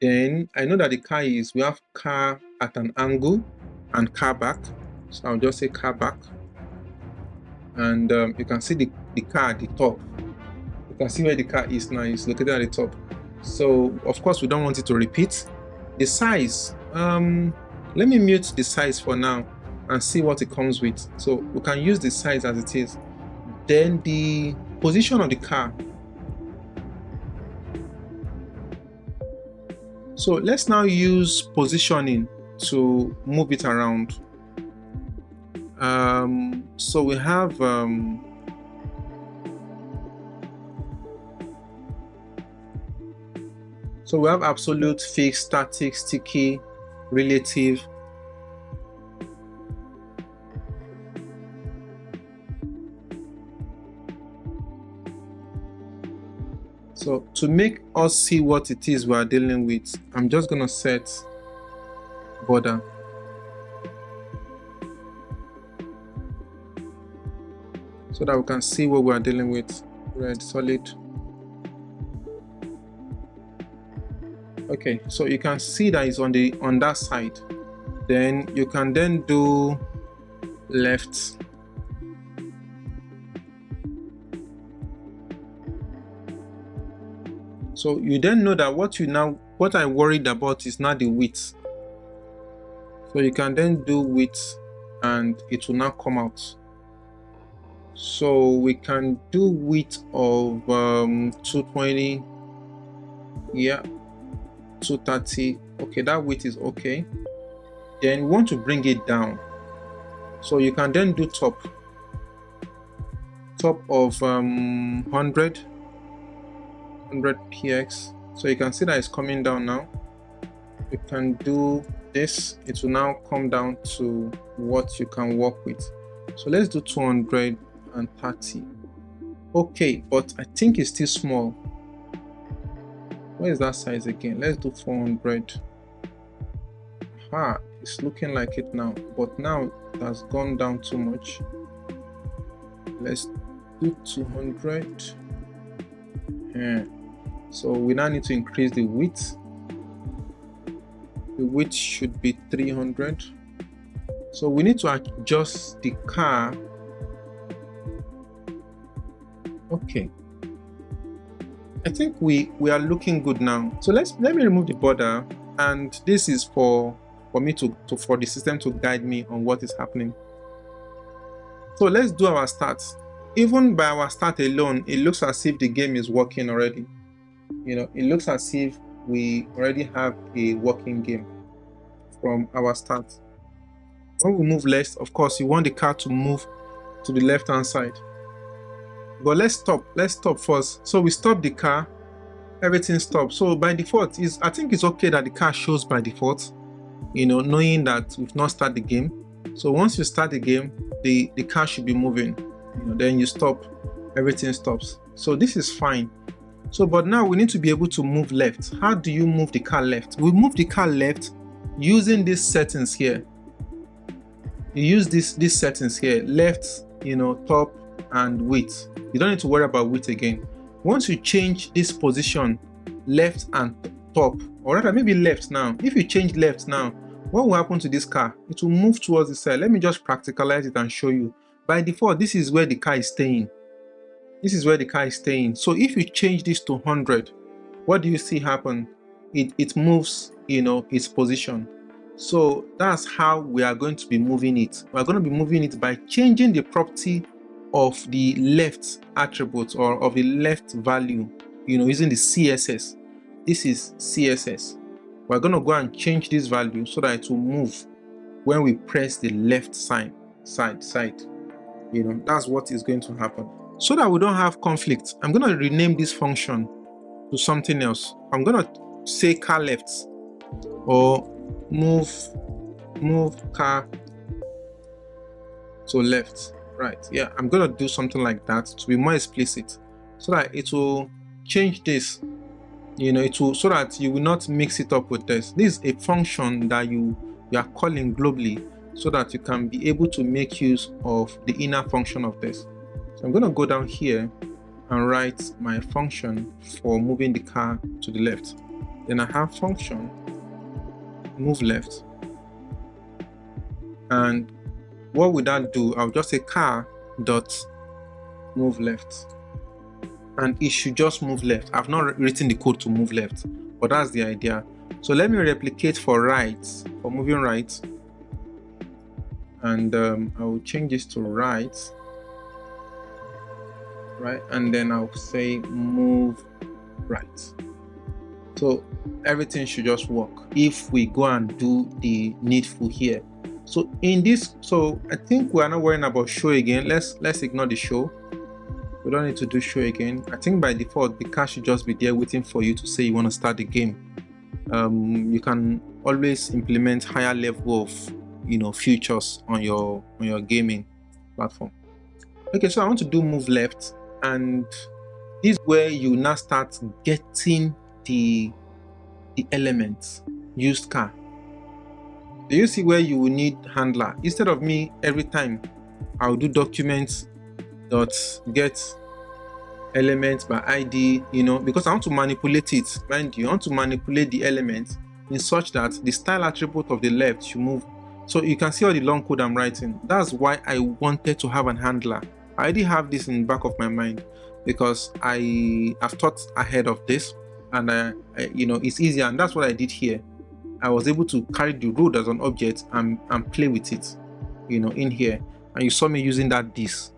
Then I know that the car is, we have car at an angle and car back. So I'll just say car back. And you can see the car at the top. You can see where the car is now. It's located at the top. So of course we don't want it to repeat. The size, let me mute the size for now and see what it comes with. So we can use the size as it is. Then the position of the car. So let's now use positioning to move it around. So we have absolute, fixed, static, sticky, relative. So to make us see what it is we are dealing with, I'm just going to set border. So that we can see what we are dealing with. Red, solid. Okay, so you can see that it's on that side. Then you can then do left. So you then know that what you now what I worried about is now the width. So you can then do width and it will now come out. So we can do width of 220. Yeah, 230. Okay, that width is okay. Then we want to bring it down. So you can then do top of 100 px. So you can see that it's coming down now. You can do this. It will now come down to what you can work with. So let's do 230. Okay, but I think it's still small. Where is that size again? Let's do 400. It's looking like it now, but now it has gone down too much. Let's do 200. So we now need to increase the width. The width should be 300. So we need to adjust the car. Okay, I think we are looking good now. So let me remove the border, and this is for me for the system to guide me on what is happening. So let's do our start. Even by our start alone, it looks as if the game is working already. It looks as if we already have a working game from our start. When we move left, of course, you want the car to move to the left hand side. But let's stop first. So we stop the car, everything stops. So by default, I think it's okay that the car shows by default, knowing that we've not started the game. So once you start the game, the car should be moving. Then you stop, everything stops. So this is fine. So but now we need to be able to move left. How do you move the car left? We move the car left using these settings here. You use these settings here, left, top and width. You don't need to worry about width again. Once you change this position, left and top, or rather maybe left now. If you change left now, what will happen to this car? It will move towards the side. Let me just practicalize it and show you. By default, this is where the car is staying. This is where the car is staying. So if you change this to 100, what do you see happen? It moves, its position. So that's how we are going to be moving it. We are going to be moving it by changing the property of the left attribute or of the left value, using the CSS. This is CSS. We're going to go and change this value so that it will move when we press the left side. That's what is going to happen. So that we don't have conflict, I'm going to rename this function to something else. I'm going to say car left or move car to left. Right, yeah, I'm going to do something like that to be more explicit so that it will change this, it will, so that you will not mix it up with this. This is a function that you are calling globally so that you can be able to make use of the inner function of this. So I'm going to go down here and write my function for moving the car to the left. Then I have function move left, and what would that do? I'll just say car dot move left, and it should just move left. I've not written the code to move left, but that's the idea. So let me replicate for right, for moving right, and I will change this to right, and then I'll say move right. So everything should just work if we go and do the needful here. So in this, so I think we are not worrying about show again. Let's ignore the show. We don't need to do show again. I think by default the car should just be there waiting for you to say you want to start the game. You can always implement higher level of features on your gaming platform. Okay, so I want to do move left, and this is where you now start getting the elements used car. Do you see where you will need handler? Instead of me every time I'll do documents dot get elements by ID, because I want to manipulate it. Mind you, I want to manipulate the elements in such that the style attribute of the left should move. So you can see all the long code I'm writing. That's why I wanted to have an handler. I already have this in the back of my mind because I have thought ahead of this. and it's easier. And that's what I did here. I was able to carry the road as an object and play with it, in here. And you saw me using that this.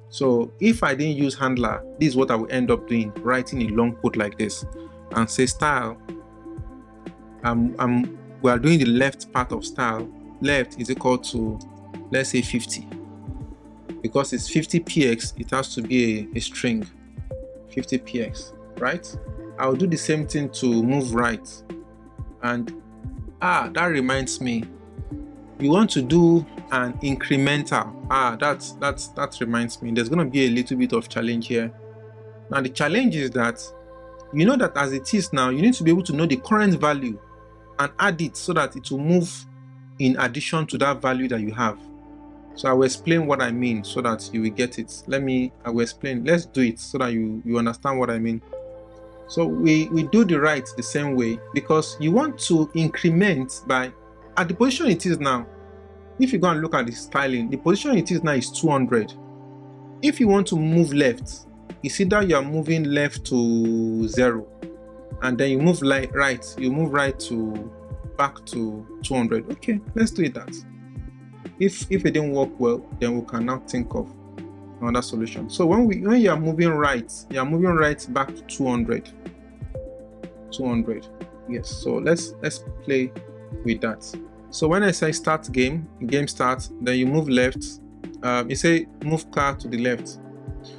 So if I didn't use handler, this is what I would end up doing, writing a long code like this and say style. We are doing the left part of style. Left is equal to, let's say 50. Because it's 50px, it has to be a string, 50px, right? I'll do the same thing to move right. And that reminds me, you want to do an incremental. That reminds me, there's going to be a little bit of challenge here. Now the challenge is that you know that as it is now, you need to be able to know the current value and add it so that it will move in addition to that value that you have. So I will explain what I mean so that you will get it. I will explain. Let's do it so that you understand what I mean. So we do the right the same way, because you want to increment by, at the position it is now. If you go and look at the styling, the position it is now is 200. If you want to move left, it's either you are moving left to 0, and then you move right. You move right to back to 200. Okay, let's do it that. If it didn't work well, then we can now think of another solution. So when you are moving right, you are moving right back to 200. 200. Yes. So let's play with that. So when I say start game starts, then you move left. You say move car to the left.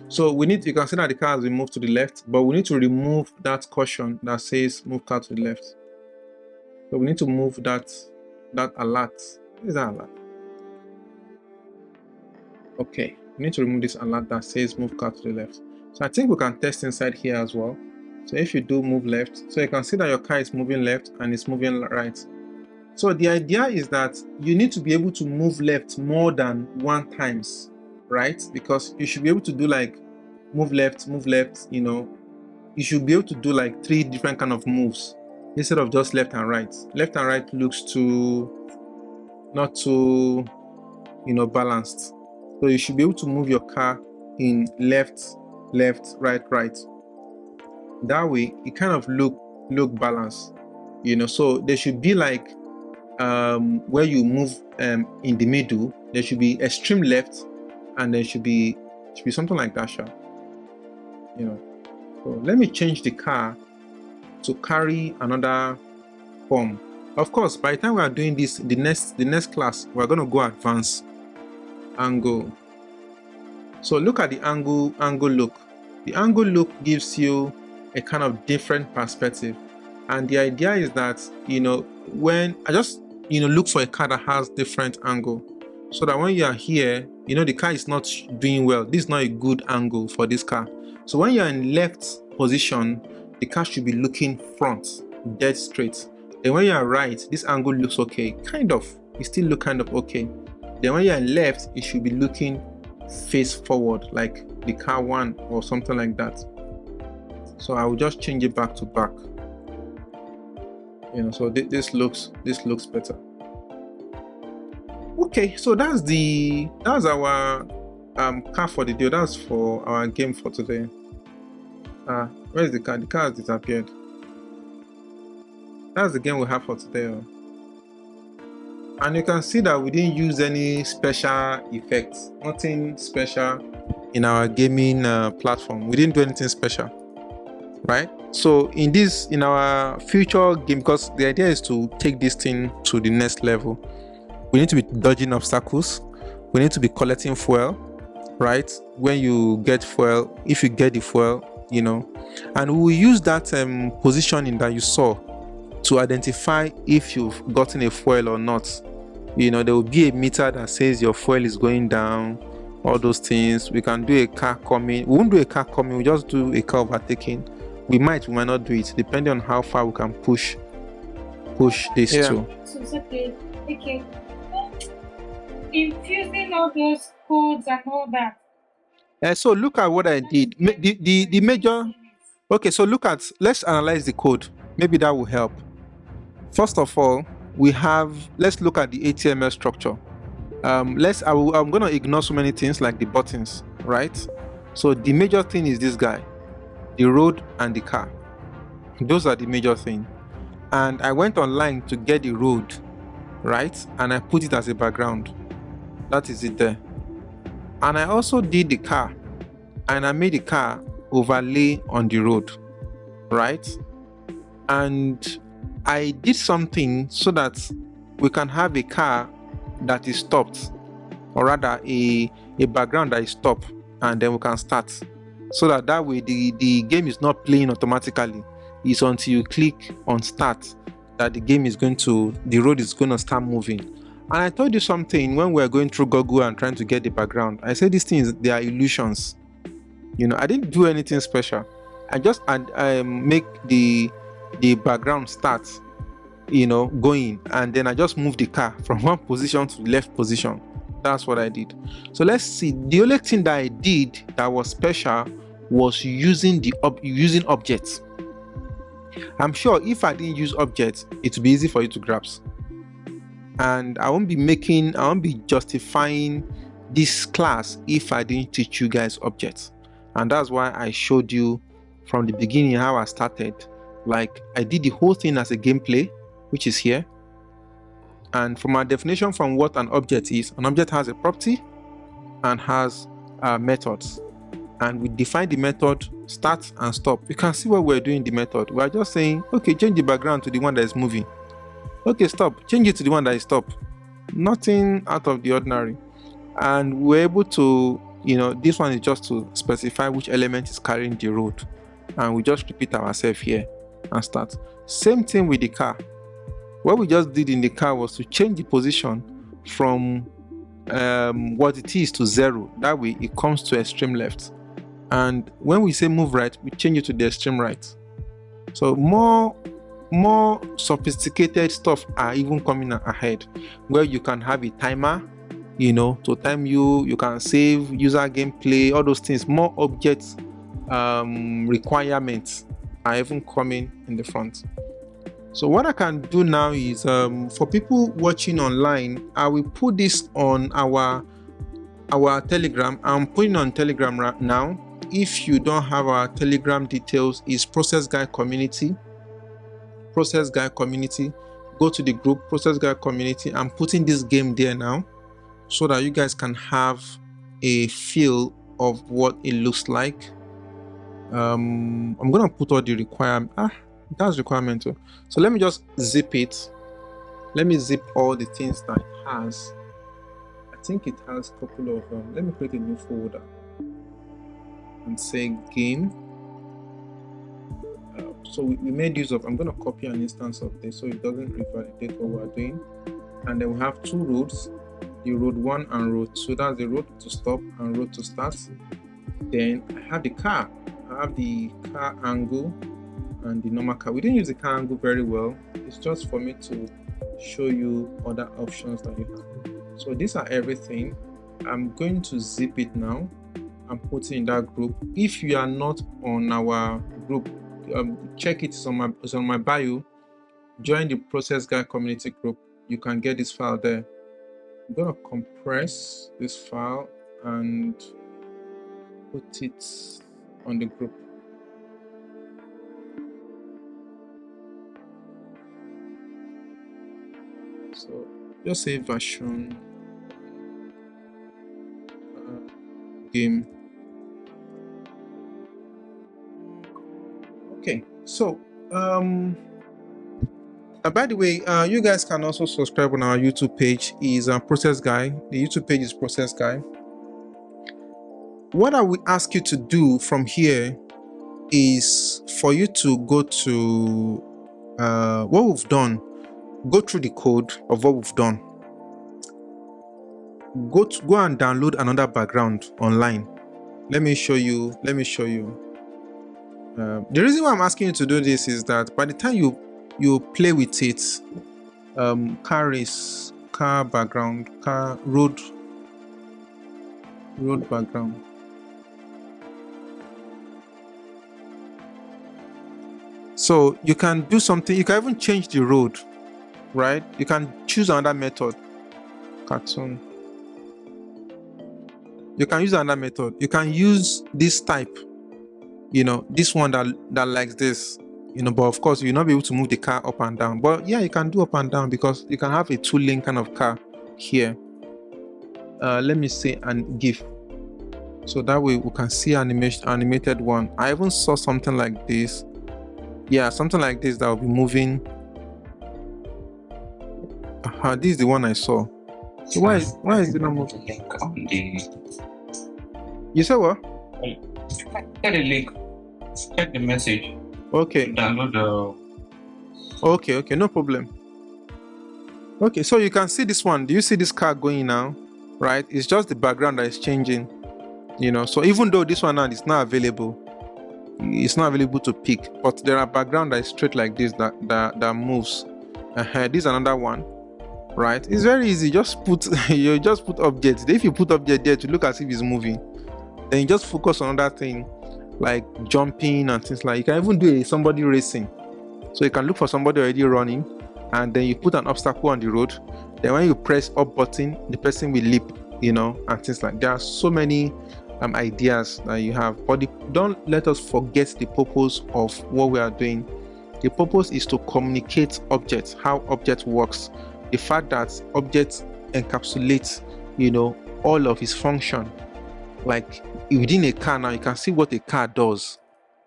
So you can see that the car has been moved to the left, but we need to remove that caution that says move car to the left. So we need to move that alert. What is that alert? Okay, we need to remove this alert that says move car to the left. So I think we can test inside here as well. So if you do move left, so you can see that your car is moving left and it's moving right. So the idea is that you need to be able to move left more than one times, right? Because you should be able to do like move left, you should be able to do like 3 different kind of moves instead of just left and right. Left and right looks not too, balanced. So you should be able to move your car in left, right. That way it kind of look balanced, so there should be like where you move in the middle, there should be extreme left, and there should be something like that, So let me change the car to carry another form. Of course, by the time we are doing this, the next class, we're going to go advanced angle. So look at the angle look. The angle look gives you a kind of different perspective, and the idea is that when I just look for a car that has different angle, so that when you are here, the car is not doing well. This is not a good angle for this car. So when you're in left position, the car should be looking front, dead straight. Then when you are right, this angle looks okay, kind of. It still look kind of okay. Then when you're left, it should be looking face forward, like the car one or something like that. So I will just change it back to back. So this looks better. Okay, so that's our car for the day. That's for our game for today. Where's the car? The car has disappeared. That's the game we have for today. And you can see that we didn't use any special effects, nothing special in our gaming platform. We didn't do anything special, right? So in our future game, because the idea is to take this thing to the next level, we need to be dodging obstacles. We need to be collecting fuel, right? When you get fuel, if you get the fuel, and we will use that positioning that you saw to identify if you've gotten a fuel or not. There will be a meter that says your fuel is going down, all those things. We can do a car coming. We won't do a car coming, we just do a car overtaking. We might not do it, depending on how far we can push this to. So it's okay. Infusing all those codes and all that. So look at what I did. The major. Okay, so let's analyze the code. Maybe that will help. First of all, let's look at the HTML structure. I'm going to ignore so many things like the buttons, right? So the major thing is this guy, the road and the car. Those are the major things. And I went online to get the road, right? And I put it as a background. That is it there. And I also did the car, and I made the car overlay on the road, right? And I did something so that we can have a car that is stopped, or rather a background that is stopped, and then we can start. So that way the game is not playing automatically. It's until you click on start that the road is going to start moving. And I told you something when we were going through Google and trying to get the background. I said these things, they are illusions. I didn't do anything special. I just make the background start, going, and then I just moved the car from one position to the left position. That's what I did. So let's see. The only thing that I did that was special was using objects. I'm sure if I didn't use objects, it would be easy for you to grasp. And I won't be justifying this class if I didn't teach you guys objects. And that's why I showed you from the beginning how I started. Like, I did the whole thing as a gameplay, which is here. And from our definition from what an object is, an object has a property and has methods. And we define the method start and stop. You can see what we're doing in the method. We're just saying, okay, change the background to the one that is moving. Okay, stop. Change it to the one that is stop. Nothing out of the ordinary. And we're able to, this one is just to specify which element is carrying the road. And we just repeat ourselves here and start. Same thing with the car. What we just did in the car was to change the position from what it is to 0. That way it comes to extreme left. And when we say move right, we change it to the extreme right. So more sophisticated stuff are even coming ahead, where you can have a timer, to time you can save user gameplay, all those things. More objects requirements are even coming in the front. So what I can do now is, for people watching online, I will put this on our Telegram. I'm putting on Telegram right now. If you don't have our Telegram details, it's Process Guide Community. Process Guide Community. Go to the group Process Guide Community. I'm putting this game there now so that you guys can have a feel of what it looks like. I'm gonna put all the requirement. That's requirement too. So let me just zip it. Let me zip all the things that it has. I think it has a couple of let me create a new folder and say game. So we made use of, I'm going to copy an instance of this so it doesn't revalidate what we're doing. And then we have two roads, the road 1 and road 2. That's the road to stop and road to start. Then I have the car. I have the car angle and the normal car. We didn't use the car angle very well. It's just for me to show you other options that you have. So these are everything. I'm going to zip it now and put it in that group. If you are not on our group, check it. It's on my bio. Join the Process Guide community group. You can get this file there. I'm going to compress this file and put it on the group. So just say version game. Okay, so by the way, you guys can also subscribe on our YouTube page. Is Process Guide. The YouTube page is Process Guide. What I will ask you to do from here is for you to go to what we've done. Go through the code of what we've done. Go and download another background online. Let me show you. The reason why I'm asking you to do this is that by the time you play with it, car background, road background. So you can do something. You can even change the road, right? You can choose another method. Cartoon. You can use another method. You can use this type, this one that likes this, but of course you'll not be able to move the car up and down. But yeah, you can do up and down because you can have a 2-lane kind of car here. Let me say and give. So that way we can see animated one. I even saw something like this. Yeah, something like this that will be moving. This is the one I saw. So why is it not moving? Link on the. You said what? Get a link. Check the message. Okay. Download the. Okay, no problem. Okay, so you can see this one. Do you see this car going now? Right? It's just the background that is changing. So even though this one now is not available, it's not available to pick, but there are background that is straight like this that moves. This is another one. Right? It's very easy. Just put objects. If you put object there to look as if it's moving, then you just focus on other thing like jumping and things like. You can even do somebody racing. So you can look for somebody already running, and then you put an obstacle on the road. Then when you press up button, the person will leap, and things like. There are so many ideas that you have, but don't let us forget the purpose of what we are doing. The purpose is to communicate objects, how object works, the fact that objects encapsulate, all of its function. Like within a car now, you can see what a car does.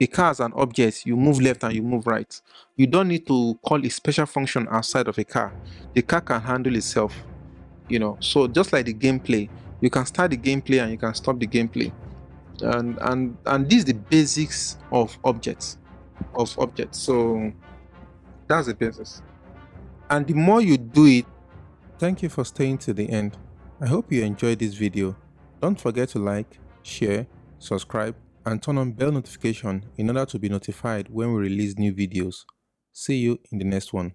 A car is an object. You move left and you move right. You don't need to call a special function outside of a car. The car can handle itself. So just like the gameplay, you can start the gameplay and you can stop the gameplay. And this is the basics of objects. So that's the basis. And the more you do it. Thank you for staying to the end. I hope you enjoyed this video. Don't forget to like, share, subscribe, and turn on bell notification in order to be notified when we release new videos. See you in the next one.